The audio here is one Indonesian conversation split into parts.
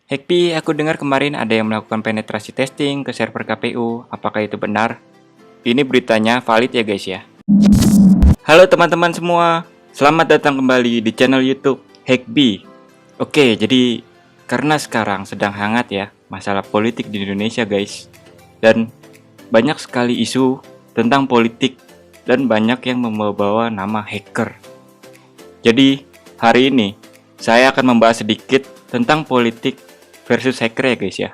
Hackpi, aku dengar kemarin ada yang melakukan penetrasi testing ke server KPU. Apakah itu benar? Ini beritanya valid ya guys ya. Halo teman-teman semua, selamat datang kembali di channel YouTube Hackpi. Oke, jadi karena sekarang sedang hangat ya masalah politik di Indonesia guys. Dan banyak sekali isu tentang politik dan banyak yang membawa nama hacker. Jadi hari ini saya akan membahas sedikit tentang politik versus hacker ya guys ya.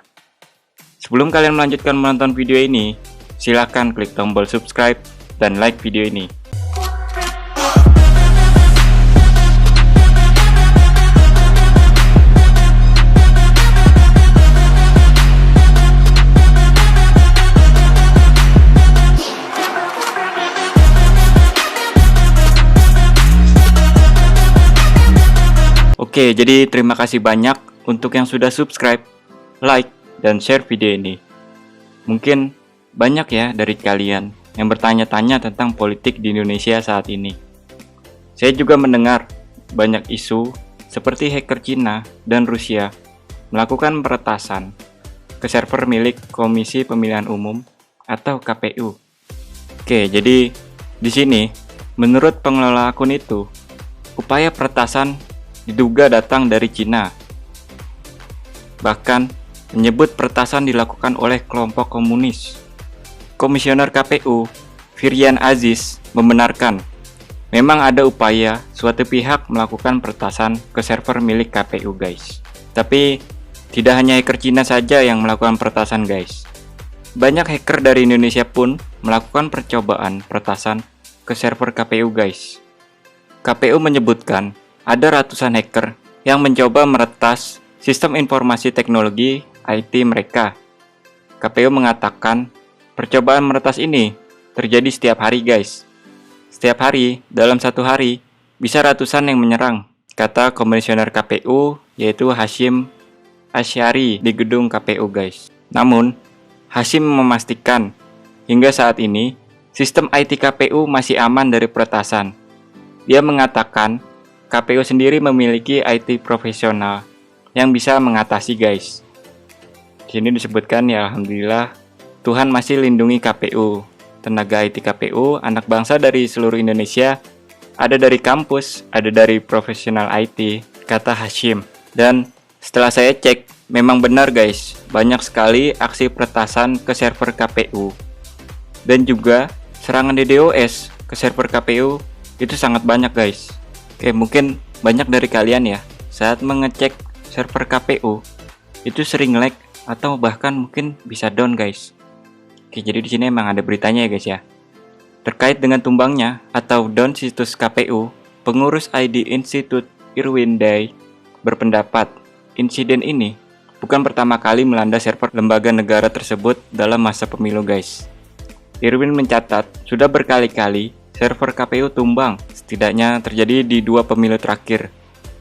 Sebelum kalian melanjutkan menonton video ini, silakan klik tombol subscribe dan like video ini. Oke, jadi terima kasih banyak untuk yang sudah subscribe, like, dan share video ini. Mungkin banyak ya dari kalian yang bertanya-tanya tentang politik di Indonesia saat ini. Saya juga mendengar banyak isu seperti hacker Cina dan Rusia melakukan peretasan ke server milik Komisi Pemilihan Umum atau KPU. Oke, jadi di sini menurut pengelola akun itu, upaya peretasan diduga datang dari Cina. Bahkan menyebut peretasan dilakukan oleh kelompok komunis. Komisioner KPU, Firyan Aziz, membenarkan memang ada upaya suatu pihak melakukan peretasan ke server milik KPU guys. Tapi tidak hanya hacker Cina saja yang melakukan peretasan guys. Banyak hacker dari Indonesia pun melakukan percobaan peretasan ke server KPU guys. KPU menyebutkan ada ratusan hacker yang mencoba meretas sistem informasi teknologi IT mereka. KPU mengatakan percobaan meretas ini terjadi setiap hari guys. Setiap hari, dalam satu hari, bisa ratusan yang menyerang, kata komisioner KPU yaitu Hashim Asyari di gedung KPU guys. Namun, Hashim memastikan hingga saat ini sistem IT KPU masih aman dari peretasan. Dia mengatakan KPU sendiri memiliki IT profesional yang bisa mengatasi guys. Di sini disebutkan ya alhamdulillah Tuhan masih lindungi KPU. Tenaga IT KPU, anak bangsa dari seluruh Indonesia, ada dari kampus, ada dari profesional IT, kata Hashim. Dan setelah saya cek, memang benar guys, banyak sekali aksi peretasan ke server KPU. Dan juga serangan DDoS ke server KPU itu sangat banyak guys. Oke, mungkin banyak dari kalian ya saat mengecek server KPU itu sering lag atau bahkan mungkin bisa down guys. Oke, jadi di sini emang ada beritanya ya guys ya. Terkait dengan tumbangnya atau down situs KPU, pengurus ID Institute Irwin Day berpendapat insiden ini bukan pertama kali melanda server lembaga negara tersebut dalam masa pemilu guys. Irwin mencatat sudah berkali-kali server KPU tumbang, setidaknya terjadi di 2 pemilu terakhir,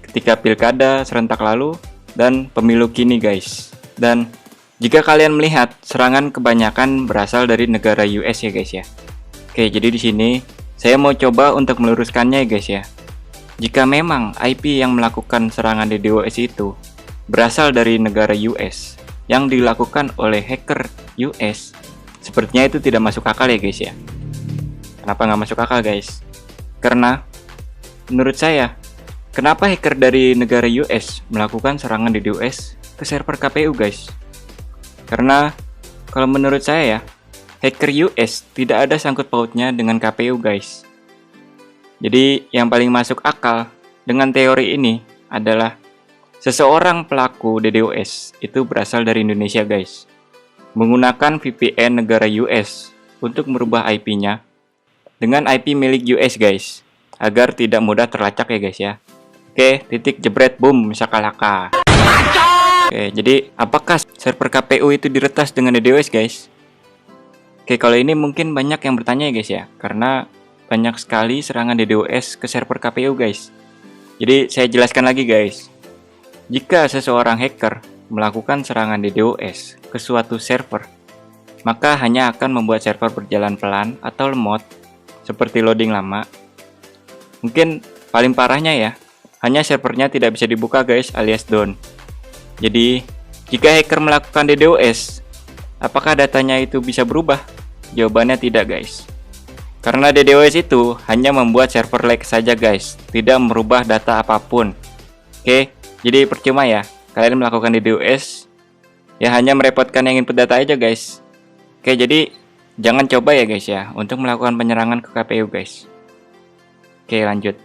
ketika pilkada serentak lalu dan pemilu kini guys. Dan jika kalian melihat, serangan kebanyakan berasal dari negara US ya guys ya. Oke, jadi di sini saya mau coba untuk meluruskannya ya guys ya. Jika memang IP yang melakukan serangan DDoS itu berasal dari negara US yang dilakukan oleh hacker US, sepertinya itu tidak masuk akal ya guys ya. Kenapa nggak masuk akal guys? Karena menurut saya, kenapa hacker dari negara US melakukan serangan DDoS ke server KPU guys? Karena kalau menurut saya ya, hacker US tidak ada sangkut pautnya dengan KPU guys. Jadi yang paling masuk akal dengan teori ini adalah seseorang pelaku DDoS itu berasal dari Indonesia guys, menggunakan VPN negara US untuk merubah IP-nya dengan IP milik US guys, agar tidak mudah terlacak ya guys ya. Oke, titik jebret boom shakalaka. Oke, jadi apakah server KPU itu diretas dengan DDoS guys? Oke, kalau ini mungkin banyak yang bertanya ya guys ya, karena banyak sekali serangan DDoS ke server KPU guys. Jadi saya jelaskan lagi guys. Jika seseorang hacker melakukan serangan DDoS ke suatu server, maka hanya akan membuat server berjalan pelan atau lemot seperti loading lama. Mungkin paling parahnya ya, hanya servernya tidak bisa dibuka guys alias down. Jadi Jika hacker melakukan DDoS, apakah datanya itu bisa berubah? Jawabannya tidak guys. Karena DDoS itu hanya membuat server lag saja guys, tidak merubah data apapun. Oke, jadi percuma ya kalian melakukan DDoS, ya hanya merepotkan yang input data aja guys. Oke, jadi jangan coba ya guys ya untuk melakukan penyerangan ke KPU guys. Oke, lanjut.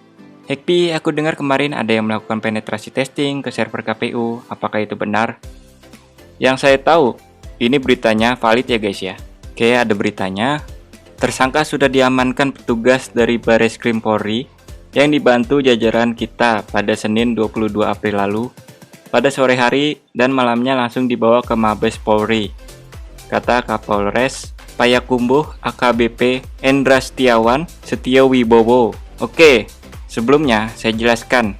Hackbee, aku dengar kemarin ada yang melakukan penetrasi testing ke server KPU. Apakah itu benar? Yang saya tahu, ini beritanya valid ya guys ya. Oke, ada beritanya. Tersangka sudah diamankan petugas dari Bareskrim Polri yang dibantu jajaran kita pada Senin 22 April lalu. Pada sore hari dan malamnya langsung dibawa ke Mabes Polri, kata Kapolres Payakumbuh AKBP Endra Setiawan Setio Wibowo. Oke, sebelumnya saya jelaskan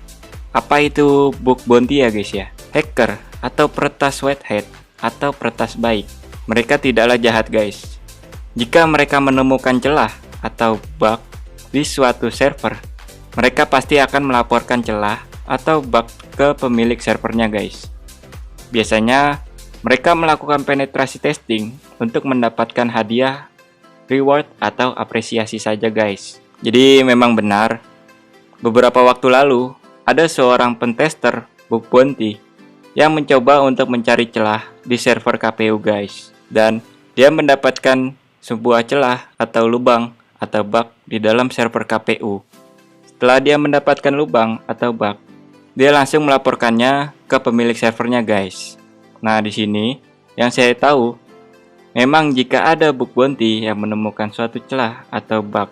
apa itu bug bounty ya guys ya. Hacker atau peretas white hat atau peretas baik, mereka tidaklah jahat guys. Jika mereka menemukan celah atau bug di suatu server, mereka pasti akan melaporkan celah atau bug ke pemilik servernya guys. Biasanya mereka melakukan penetrasi testing untuk mendapatkan hadiah, reward, atau apresiasi saja guys. Jadi memang benar, beberapa waktu lalu ada seorang pentester bug bounty yang mencoba untuk mencari celah di server KPU guys. Dan dia mendapatkan sebuah celah atau lubang atau bug di dalam server KPU. Setelah dia mendapatkan lubang atau bug, dia langsung melaporkannya ke pemilik servernya guys. Nah, di sini yang saya tahu, memang jika ada bug bounty yang menemukan suatu celah atau bug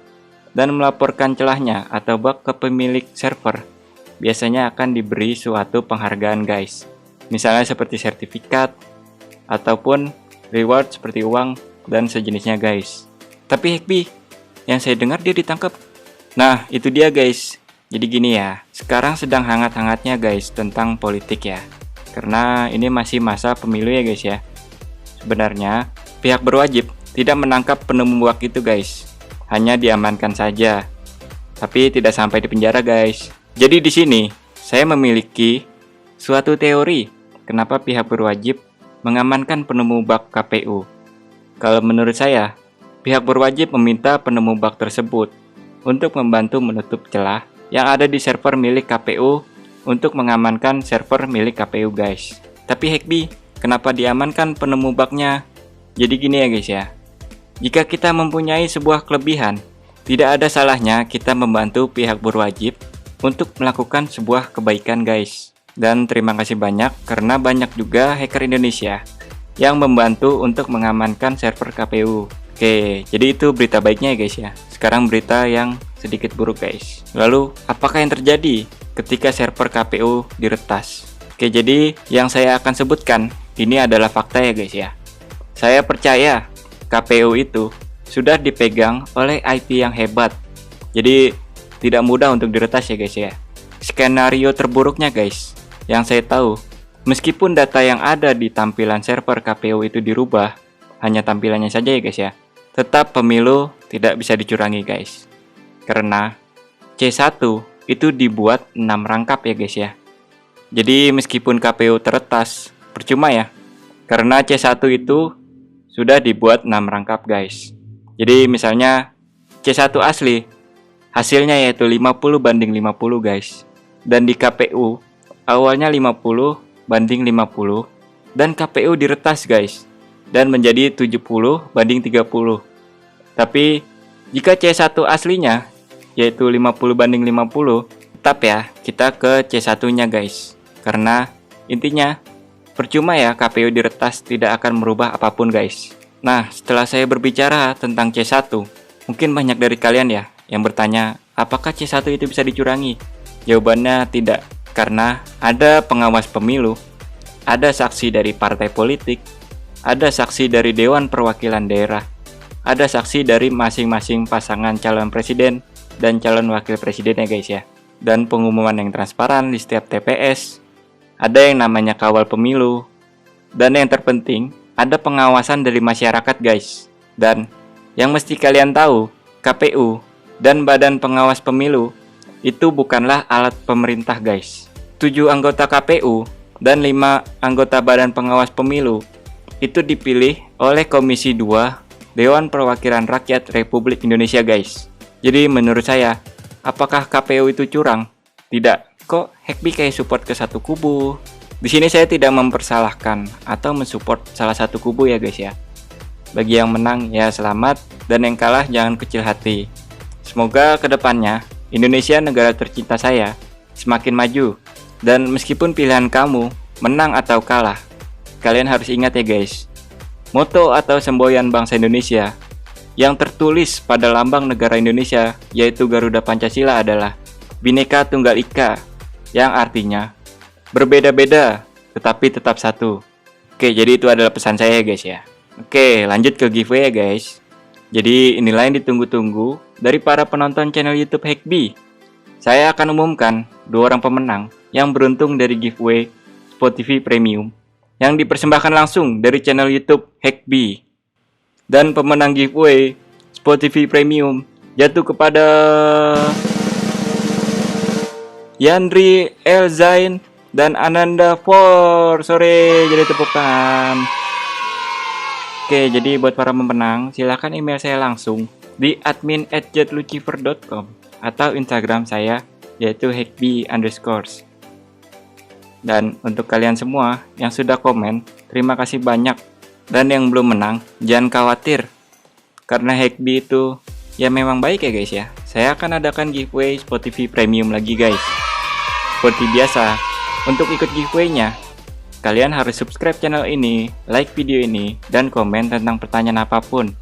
dan melaporkan celahnya atau bug ke pemilik server, biasanya akan diberi suatu penghargaan guys. Misalnya seperti sertifikat ataupun reward seperti uang dan sejenisnya guys. Tapi Hackbee, yang saya dengar dia ditangkap. Nah, itu dia guys. Jadi gini ya, sekarang sedang hangat-hangatnya guys tentang politik ya. Karena ini masih masa pemilu ya guys ya. Sebenarnya, pihak berwajib tidak menangkap penemu bug itu guys. Hanya diamankan saja. Tapi tidak sampai di penjara guys. Jadi di sini, saya memiliki suatu teori kenapa pihak berwajib mengamankan penemu bug KPU. Kalau menurut saya, pihak berwajib meminta penemu bug tersebut untuk membantu menutup celah yang ada di server milik KPU untuk mengamankan server milik KPU guys. Tapi Hackbee, kenapa diamankan penemu bugnya? Jadi gini ya guys ya, jika kita mempunyai sebuah kelebihan, tidak ada salahnya kita membantu pihak berwajib untuk melakukan sebuah kebaikan guys. Dan terima kasih banyak karena banyak juga hacker Indonesia yang membantu untuk mengamankan server KPU. Oke, jadi itu berita baiknya ya guys ya. Sekarang berita yang sedikit buruk guys. Lalu, apakah yang terjadi ketika server KPU diretas? Oke, jadi yang saya akan sebutkan ini adalah fakta ya guys ya. Saya percaya KPU itu sudah dipegang oleh IT yang hebat. Jadi tidak mudah untuk diretas ya guys ya. Skenario terburuknya guys, yang saya tahu, meskipun data yang ada di tampilan server KPU itu dirubah, hanya tampilannya saja ya guys ya, tetap pemilu tidak bisa dicurangi guys. Karena C1 itu dibuat 6 rangkap ya guys ya. Jadi meskipun KPU teretas, percuma ya. Karena C1 itu sudah dibuat 6 rangkap guys. Jadi misalnya C1 asli, hasilnya yaitu 50 banding 50 guys. Dan di KPU, awalnya 50 banding 50 dan KPU diretas guys dan menjadi 70 banding 30. Tapi jika C1 aslinya yaitu 50 banding 50, tetap ya kita ke C1 nya guys. Karena intinya percuma ya KPU diretas tidak akan merubah apapun guys. Nah, setelah saya berbicara tentang C1, mungkin banyak dari kalian ya yang bertanya, apakah C1 itu bisa dicurangi? Jawabannya tidak. Karena ada pengawas pemilu, ada saksi dari partai politik, ada saksi dari Dewan Perwakilan Daerah, ada saksi dari masing-masing pasangan calon presiden dan calon wakil presiden ya guys ya. Dan pengumuman yang transparan di setiap TPS, ada yang namanya kawal pemilu, dan yang terpenting, ada pengawasan dari masyarakat guys. Dan yang mesti kalian tahu, KPU dan Badan Pengawas Pemilu itu bukanlah alat pemerintah guys. 7 anggota KPU dan 5 anggota Badan Pengawas Pemilu itu dipilih oleh Komisi 2 Dewan Perwakilan Rakyat Republik Indonesia, guys. Jadi menurut saya, apakah KPU itu curang? Tidak. Kok Hekbi kayak support ke satu kubu? Di sini saya tidak mempersalahkan atau mensupport salah satu kubu ya guys ya. Bagi yang menang ya selamat, dan yang kalah jangan kecil hati. Semoga kedepannya Indonesia, negara tercinta saya, semakin maju. Dan meskipun pilihan kamu menang atau kalah, kalian harus ingat ya guys, moto atau semboyan bangsa Indonesia yang tertulis pada lambang negara Indonesia, yaitu Garuda Pancasila, adalah Bhinneka Tunggal Ika, yang artinya berbeda-beda tetapi tetap satu. Oke, jadi itu adalah pesan saya guys ya. Oke, lanjut ke giveaway ya guys. Jadi inilah yang ditunggu-tunggu dari para penonton channel YouTube Hekbi. Saya akan umumkan 2 orang pemenang yang beruntung dari giveaway Spot TV Premium yang dipersembahkan langsung dari channel YouTube Hekbi. Dan pemenang giveaway Spot TV Premium jatuh kepada Yandri Elzain dan Ananda For. Sore, jadi tepuk tangan. Oke, jadi buat para pemenang, silahkan email saya langsung di admin@jetlucifer.com atau Instagram saya, yaitu hekbi_. Dan untuk kalian semua yang sudah komen, terima kasih banyak. Dan yang belum menang, jangan khawatir, karena Hekbi itu ya memang baik ya guys ya. Saya akan adakan giveaway Spot TV Premium lagi guys. Seperti biasa, untuk ikut giveaway-nya, kalian harus subscribe channel ini, like video ini, dan komen tentang pertanyaan apapun.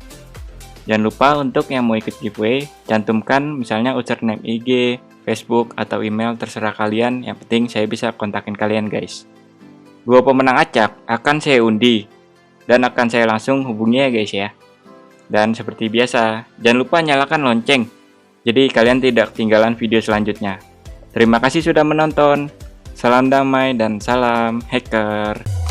Jangan lupa untuk yang mau ikut giveaway, cantumkan misalnya username IG, Facebook, atau email, terserah kalian. Yang penting saya bisa kontakin kalian guys. 2 pemenang acak akan saya undi, dan akan saya langsung hubungi ya guys ya. Dan seperti biasa, jangan lupa nyalakan lonceng, jadi kalian tidak ketinggalan video selanjutnya. Terima kasih sudah menonton. Salam damai dan salam hacker.